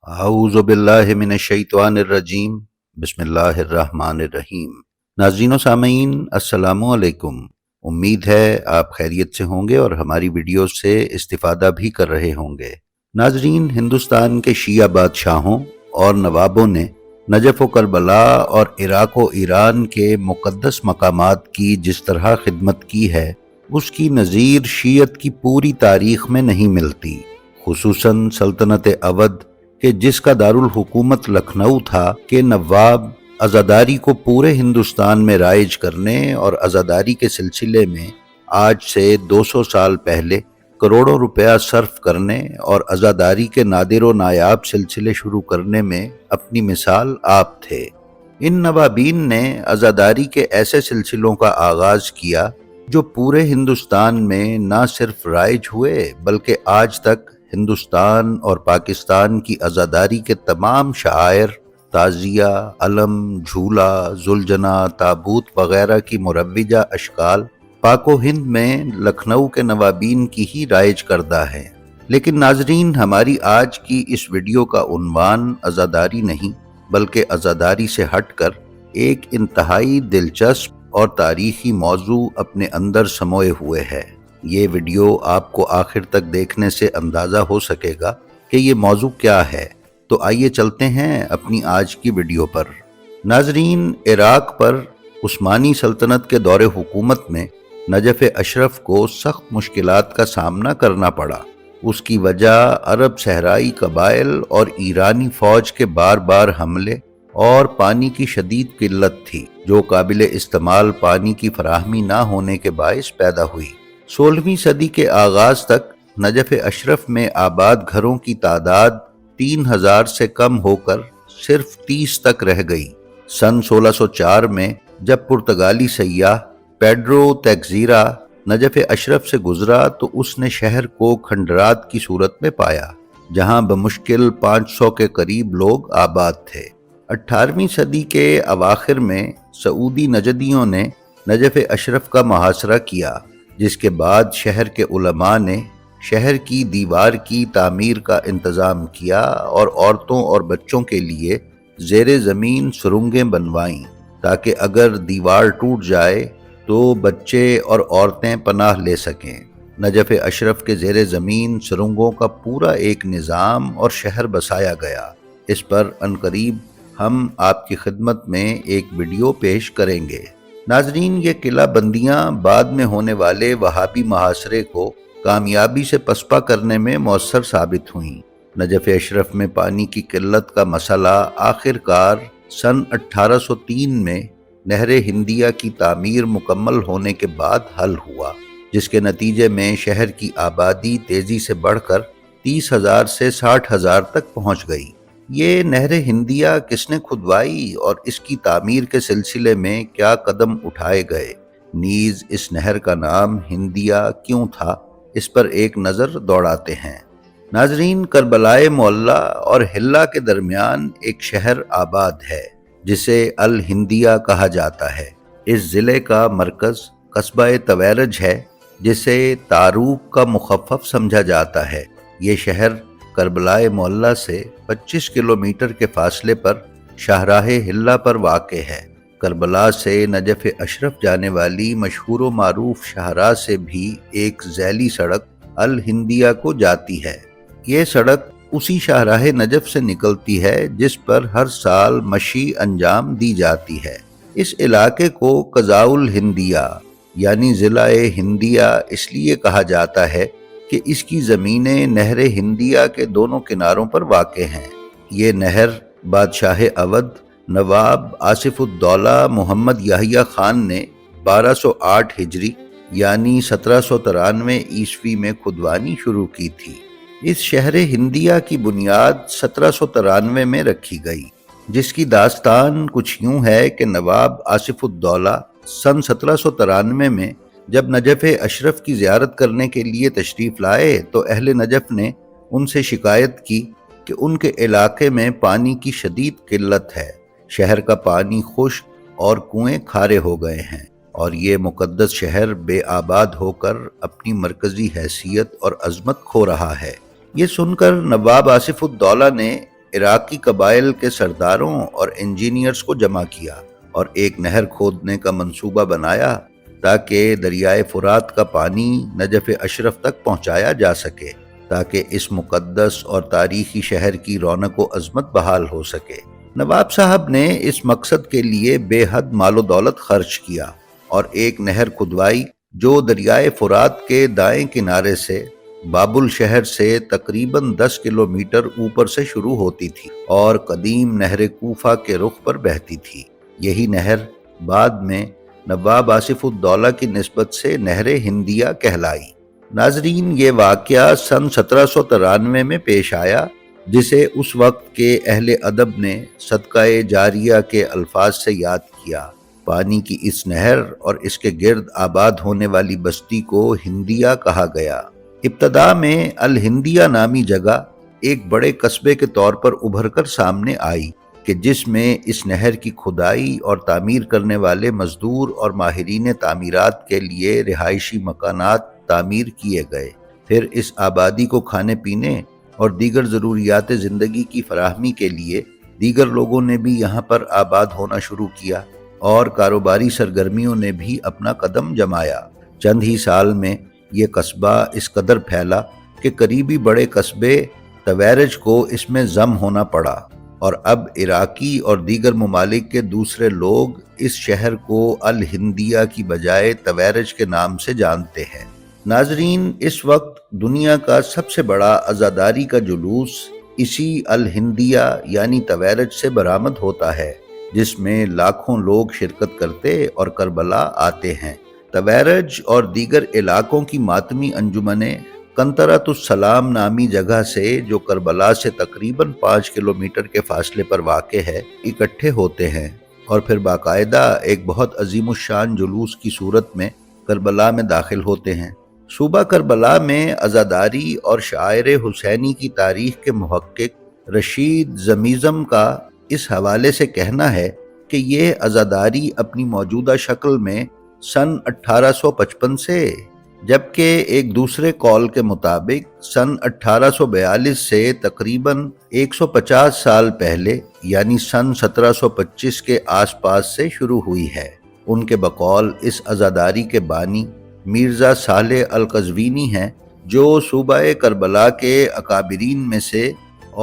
اعوذ باللہ من الشیطان الرجیم بسم اللہ الرحمن الرحیم۔ ناظرین و سامعین السلام علیکم۔ امید ہے آپ خیریت سے ہوں گے اور ہماری ویڈیو سے استفادہ بھی کر رہے ہوں گے۔ ناظرین، ہندوستان کے شیعہ بادشاہوں اور نوابوں نے نجف و کربلا اور عراق و ایران کے مقدس مقامات کی جس طرح خدمت کی ہے اس کی نظیر شیعت کی پوری تاریخ میں نہیں ملتی، خصوصاً سلطنت اودھ کہ جس کا دارالحکومت لکھنؤ تھا کہ نواب عزاداری کو پورے ہندوستان میں رائج کرنے اور عزاداری کے سلسلے میں آج سے 200 سال پہلے کروڑوں روپیہ صرف کرنے اور عزاداری کے نادر و نایاب سلسلے شروع کرنے میں اپنی مثال آپ تھے۔ ان نوابین نے عزاداری کے ایسے سلسلوں کا آغاز کیا جو پورے ہندوستان میں نہ صرف رائج ہوئے بلکہ آج تک ہندوستان اور پاکستان کی عزاداری کے تمام شعائر، تعزیہ، علم، جھولا، زلجنا، تابوت وغیرہ کی مروجہ اشکال پاک و ہند میں لکھنؤ کے نوابین کی ہی رائج کردہ ہیں۔ لیکن ناظرین، ہماری آج کی اس ویڈیو کا عنوان عزاداری نہیں بلکہ عزاداری سے ہٹ کر ایک انتہائی دلچسپ اور تاریخی موضوع اپنے اندر سموئے ہوئے ہے۔ یہ ویڈیو آپ کو آخر تک دیکھنے سے اندازہ ہو سکے گا کہ یہ موضوع کیا ہے، تو آئیے چلتے ہیں اپنی آج کی ویڈیو پر۔ ناظرین، عراق پر عثمانی سلطنت کے دور حکومت میں نجف اشرف کو سخت مشکلات کا سامنا کرنا پڑا۔ اس کی وجہ عرب صحرائی قبائل اور ایرانی فوج کے بار بار حملے اور پانی کی شدید قلت تھی، جو قابل استعمال پانی کی فراہمی نہ ہونے کے باعث پیدا ہوئی۔ 16ویں صدی کے آغاز تک نجف اشرف میں آباد گھروں کی تعداد 3000 سے کم ہو کر صرف 30 تک رہ گئی۔ سن 1604 میں جب پرتگالی سیاح پیڈرو تیکزیرا نجف اشرف سے گزرا تو اس نے شہر کو کھنڈرات کی صورت میں پایا، جہاں بمشکل 500 کے قریب لوگ آباد تھے۔ 18ویں صدی کے اواخر میں سعودی نجدیوں نے نجف اشرف کا محاصرہ کیا، جس کے بعد شہر کے علماء نے شہر کی دیوار کی تعمیر کا انتظام کیا اور عورتوں اور بچوں کے لیے زیر زمین سرنگیں بنوائیں تاکہ اگر دیوار ٹوٹ جائے تو بچے اور عورتیں پناہ لے سکیں۔ نجف اشرف کے زیر زمین سرنگوں کا پورا ایک نظام اور شہر بسایا گیا۔ اس پر عنقریب ہم آپ کی خدمت میں ایک ویڈیو پیش کریں گے۔ ناظرین، یہ قلعہ بندیاں بعد میں ہونے والے وہابی محاصرے کو کامیابی سے پسپا کرنے میں مؤثر ثابت ہوئیں۔ نجف اشرف میں پانی کی قلت کا مسئلہ آخر کار سن 1803 میں نہر ہندیہ کی تعمیر مکمل ہونے کے بعد حل ہوا، جس کے نتیجے میں شہر کی آبادی تیزی سے بڑھ کر 30,000 سے 60,000 تک پہنچ گئی۔ یہ نہر ہندیہ کس نے کھدوائی اور اس کی تعمیر کے سلسلے میں کیا قدم اٹھائے گئے، نیز اس نہر کا نام ہندیہ کیوں تھا، اس پر ایک نظر دوڑاتے ہیں۔ ناظرین، کربلائے معلیٰ اور حلہ کے درمیان ایک شہر آباد ہے جسے الہندیہ کہا جاتا ہے۔ اس ضلع کا مرکز قصبہ تویرج ہے، جسے تاروک کا مخفف سمجھا جاتا ہے۔ یہ شہر کربلائے معلیٰ سے 25 کلومیٹر کے فاصلے پر شاہراہ حلہ پر واقع ہے۔ کربلا سے نجف اشرف جانے والی مشہور و معروف شاہراہ سے بھی ایک ذیلی سڑک الہندیہ کو جاتی ہے۔ یہ سڑک اسی شاہراہ نجف سے نکلتی ہے جس پر ہر سال مشی انجام دی جاتی ہے۔ اس علاقے کو قضاء الہندیہ یعنی ضلع ہندیہ اس لیے کہا جاتا ہے کہ اس کی زمینیں نہر ہندیہ کے دونوں کناروں پر واقع ہیں۔ یہ نہر بادشاہ اودھ نواب آصف الدولہ محمد یحییٰ خان نے 1208 ہجری یعنی 1793 عیسوی میں کھدوانی شروع کی تھی۔ اس شہر ہندیہ کی بنیاد 1793 میں رکھی گئی، جس کی داستان کچھ یوں ہے کہ نواب آصف الدولہ سن 1793 میں جب نجف اشرف کی زیارت کرنے کے لیے تشریف لائے تو اہل نجف نے ان سے شکایت کی کہ ان کے علاقے میں پانی کی شدید قلت ہے، شہر کا پانی خشک اور کنویں کھارے ہو گئے ہیں اور یہ مقدس شہر بے آباد ہو کر اپنی مرکزی حیثیت اور عظمت کھو رہا ہے۔ یہ سن کر نواب آصف الدولہ نے عراقی قبائل کے سرداروں اور انجینئرز کو جمع کیا اور ایک نہر کھودنے کا منصوبہ بنایا تاکہ دریائے فرات کا پانی نجف اشرف تک پہنچایا جا سکے، تاکہ اس مقدس اور تاریخی شہر کی رونق و عظمت بحال ہو سکے۔ نواب صاحب نے اس مقصد کے لیے بے حد مال و دولت خرچ کیا اور ایک نہر کھدوائی جو دریائے فرات کے دائیں کنارے سے بابل شہر سے تقریباً 10 کلومیٹر اوپر سے شروع ہوتی تھی اور قدیم نہر کوفہ کے رخ پر بہتی تھی۔ یہی نہر بعد میں نواب آصف الدولہ کی نسبت سے نہر ہندیہ کہلائی۔ ناظرین، یہ واقعہ سن 1793 میں پیش آیا، جسے اس وقت کے اہل ادب نے صدقہ جاریہ کے الفاظ سے یاد کیا۔ پانی کی اس نہر اور اس کے گرد آباد ہونے والی بستی کو ہندیہ کہا گیا۔ ابتدا میں الہندیہ نامی جگہ ایک بڑے قصبے کے طور پر ابھر کر سامنے آئی کہ جس میں اس نہر کی کھدائی اور تعمیر کرنے والے مزدور اور ماہرین تعمیرات کے لیے رہائشی مکانات تعمیر کیے گئے۔ پھر اس آبادی کو کھانے پینے اور دیگر ضروریات زندگی کی فراہمی کے لیے دیگر لوگوں نے بھی یہاں پر آباد ہونا شروع کیا اور کاروباری سرگرمیوں نے بھی اپنا قدم جمایا۔ چند ہی سال میں یہ قصبہ اس قدر پھیلا کہ قریبی بڑے قصبے تویرج کو اس میں ضم ہونا پڑا، اور اب عراقی اور دیگر ممالک کے دوسرے لوگ اس شہر کو الہندیہ کی بجائے تویرج کے نام سے جانتے ہیں۔ ناظرین، اس وقت دنیا کا سب سے بڑا عزاداری کا جلوس اسی الہندیہ یعنی تویرج سے برآمد ہوتا ہے، جس میں لاکھوں لوگ شرکت کرتے اور کربلا آتے ہیں۔ تویرج اور دیگر علاقوں کی ماتمی انجمنیں کنطرۃ السلام نامی جگہ سے جو کربلا سے تقریباً 5 کلومیٹر کے فاصلے پر واقع ہے اکٹھے ہوتے ہیں اور پھر باقاعدہ ایک بہت عظیم الشان جلوس کی صورت میں کربلا میں داخل ہوتے ہیں۔ صوبہ کربلا میں عزاداری اور شعائر حسینی کی تاریخ کے محقق رشید زمیزم کا اس حوالے سے کہنا ہے کہ یہ عزاداری اپنی موجودہ شکل میں سن 1855 سے، جبکہ ایک دوسرے قول کے مطابق سن 1842 سے تقریباً 150 سال پہلے یعنی سن 1725 کے آس پاس سے شروع ہوئی ہے۔ ان کے بقول اس عزاداری کے بانی مرزا صالح القزوینی ہیں، جو صوبہ کربلا کے اکابرین میں سے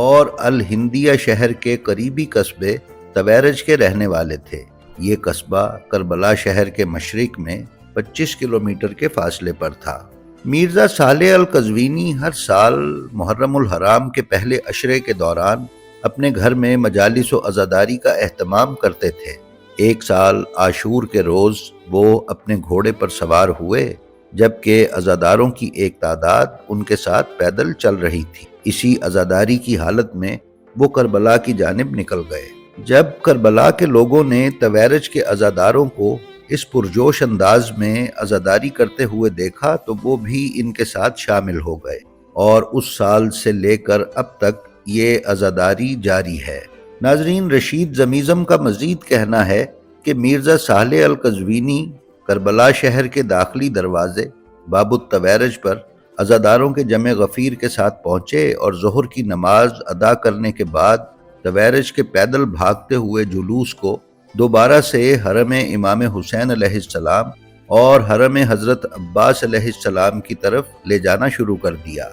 اور الہندیہ شہر کے قریبی قصبے تویرج کے رہنے والے تھے۔ یہ قصبہ کربلا شہر کے مشرق میں 25 کلومیٹر کے فاصلے پر تھا۔ مرزا صالح القزوینی ہر سال محرم الحرام کے پہلے عشرے کے دوران اپنے گھر میں مجالس و عزاداری کا اہتمام کرتے تھے۔ ایک سال عاشور کے روز وہ اپنے گھوڑے پر سوار ہوئے، جبکہ عزاداروں کی ایک تعداد ان کے ساتھ پیدل چل رہی تھی۔ اسی عزاداری کی حالت میں وہ کربلا کی جانب نکل گئے۔ جب کربلا کے لوگوں نے تویرج کے عزاداروں کو اس پرجوش انداز میں عزاداری کرتے ہوئے دیکھا تو وہ بھی ان کے ساتھ شامل ہو گئے، اور اس سال سے لے کر اب تک یہ عزاداری جاری ہے۔ ناظرین، رشید زمیزم کا مزید کہنا ہے کہ مرزا صالح القزوینی کربلا شہر کے داخلی دروازے باب التویرج پر عزاداروں کے جمع غفیر کے ساتھ پہنچے اور ظہر کی نماز ادا کرنے کے بعد تویرج کے پیدل بھاگتے ہوئے جلوس کو دوبارہ سے حرم امام حسین علیہ السلام اور حرم حضرت عباس علیہ السلام کی طرف لے جانا شروع کر دیا۔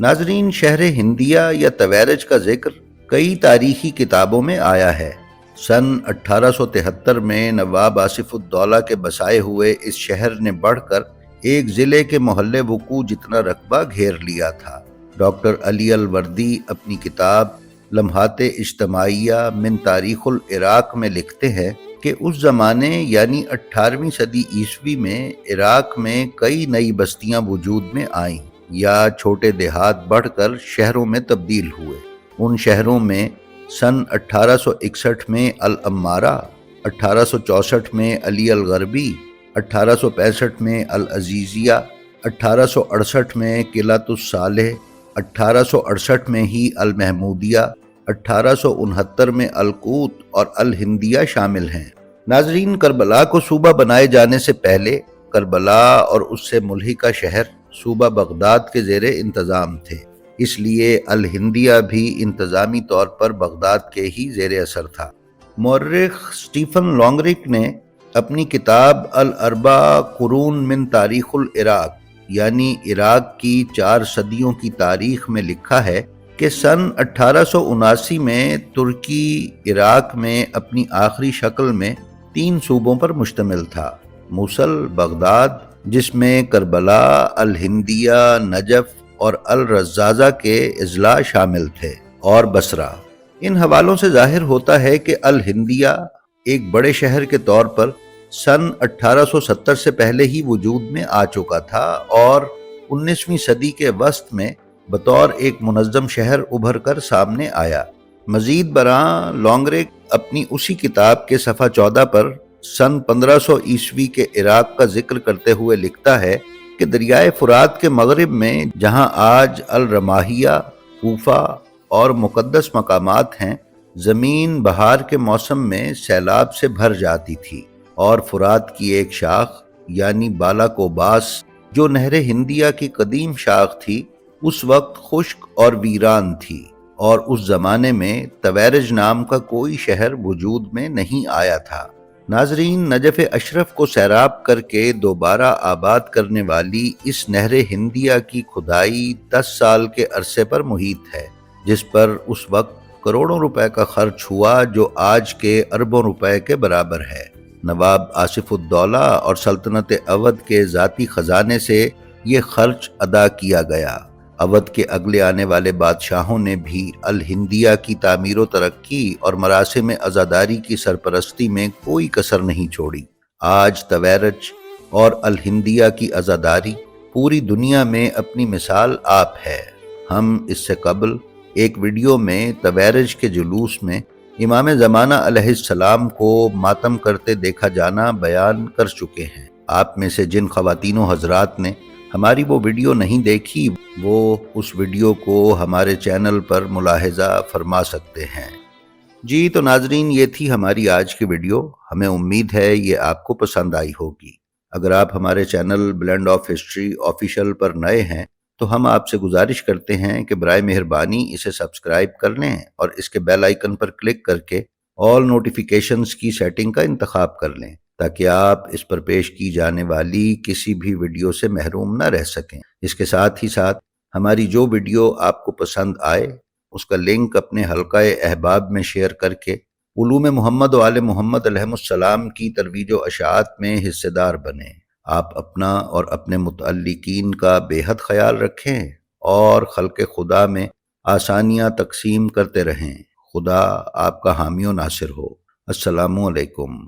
ناظرین، شہر ہندیہ یا تویرج کا ذکر کئی تاریخی کتابوں میں آیا ہے۔ سن 1873 میں نواب آصف الدولہ کے بسائے ہوئے اس شہر نے بڑھ کر ایک ضلع کے محلِ وقوع جتنا رقبہ گھیر لیا تھا۔ ڈاکٹر علی الوردی اپنی کتاب لمحات اجتماعیہ من تاریخ العراق میں لکھتے ہیں کہ اس زمانے یعنی 18ویں صدی عیسوی میں عراق میں کئی نئی بستیاں وجود میں آئیں یا چھوٹے دیہات بڑھ کر شہروں میں تبدیل ہوئے۔ ان شہروں میں سن 1861 میں العمارہ، 1864 میں علی الغربی، 1865 میں العزیزیہ، 1868 میں قلعۃ الصالح، 1868 میں ہی المحمودیہ، 1869 میں القوط اور الہندیہ شامل ہیں۔ ناظرین، کربلا کو صوبہ بنائے جانے سے پہلے کربلا اور اس سے ملحقہ شہر صوبہ بغداد کے زیر انتظام تھے۔ اس لیے الہندیہ بھی انتظامی طور پر بغداد کے ہی زیر اثر تھا۔ مورخ سٹیفن لانگرک نے اپنی کتاب الاربع قرون من تاریخ العراق یعنی عراق کی 4 صدیوں کی تاریخ میں لکھا ہے کہ سن 1879 میں ترکی عراق میں اپنی آخری شکل میں 3 صوبوں پر مشتمل تھا: موصل، بغداد جس میں کربلا، الہندیہ، نجف اور الرزازہ کے اضلاع شامل تھے، اور بصرہ۔ ان حوالوں سے ظاہر ہوتا ہے کہ الہندیہ ایک بڑے شہر کے طور پر سن 1870 سے پہلے ہی وجود میں آ چکا تھا اور 19ویں صدی کے وسط میں بطور ایک منظم شہر ابھر کر سامنے آیا۔ مزید برآں لانگرک اپنی اسی کتاب کے صفحہ 14 پر سن 1500 عیسوی کے عراق کا ذکر کرتے ہوئے لکھتا ہے کہ دریائے فرات کے مغرب میں جہاں آج الرماحیہ، کوفہ اور مقدس مقامات ہیں، زمین بہار کے موسم میں سیلاب سے بھر جاتی تھی اور فرات کی ایک شاخ یعنی بالاکوباس جو نہر ہندیہ کی قدیم شاخ تھی اس وقت خشک اور ویران تھی، اور اس زمانے میں تویرج نام کا کوئی شہر وجود میں نہیں آیا تھا۔ ناظرین، نجف اشرف کو سیراب کر کے دوبارہ آباد کرنے والی اس نہر ہندیہ کی کھدائی 10 سال کے عرصے پر محیط ہے، جس پر اس وقت کروڑوں روپے کا خرچ ہوا جو آج کے اربوں روپے کے برابر ہے۔ نواب آصف الدولہ اور سلطنت اودھ کے ذاتی خزانے سے یہ خرچ ادا کیا گیا۔ اودھ کے اگلے آنے والے بادشاہوں نے بھی الہندیہ کی تعمیر و ترقی اور مراسم عزاداری کی سرپرستی میں کوئی کسر نہیں چھوڑی۔ آج تویرج اور الہندیہ کی عزاداری پوری دنیا میں اپنی مثال آپ ہے۔ ہم اس سے قبل ایک ویڈیو میں تویرج کے جلوس میں امام زمانہ علیہ السلام کو ماتم کرتے دیکھا جانا بیان کر چکے ہیں۔ آپ میں سے جن خواتین و حضرات نے ہماری وہ ویڈیو نہیں دیکھی وہ اس ویڈیو کو ہمارے چینل پر ملاحظہ فرما سکتے ہیں۔ جی تو ناظرین، یہ تھی ہماری آج کی ویڈیو۔ ہمیں امید ہے یہ آپ کو پسند آئی ہوگی۔ اگر آپ ہمارے channel blend of history official پر نئے ہیں تو ہم آپ سے گزارش کرتے ہیں کہ برائے مہربانی اسے سبسکرائب کر لیں اور اس کے بیل آئیکن پر کلک کر کے آل نوٹیفیکیشنز کی سیٹنگ کا انتخاب کر لیں تاکہ آپ اس پر پیش کی جانے والی کسی بھی ویڈیو سے محروم نہ رہ سکیں۔ اس کے ساتھ ہی ساتھ ہماری جو ویڈیو آپ کو پسند آئے اس کا لنک اپنے حلقہ احباب میں شیئر کر کے علوم محمد و آل محمد علیہ السلام کی ترویج و اشاعت میں حصہ دار بنیں۔ آپ اپنا اور اپنے متعلقین کا بے حد خیال رکھیں اور خلق خدا میں آسانیاں تقسیم کرتے رہیں۔ خدا آپ کا حامی و ناصر ہو۔ السلام علیکم۔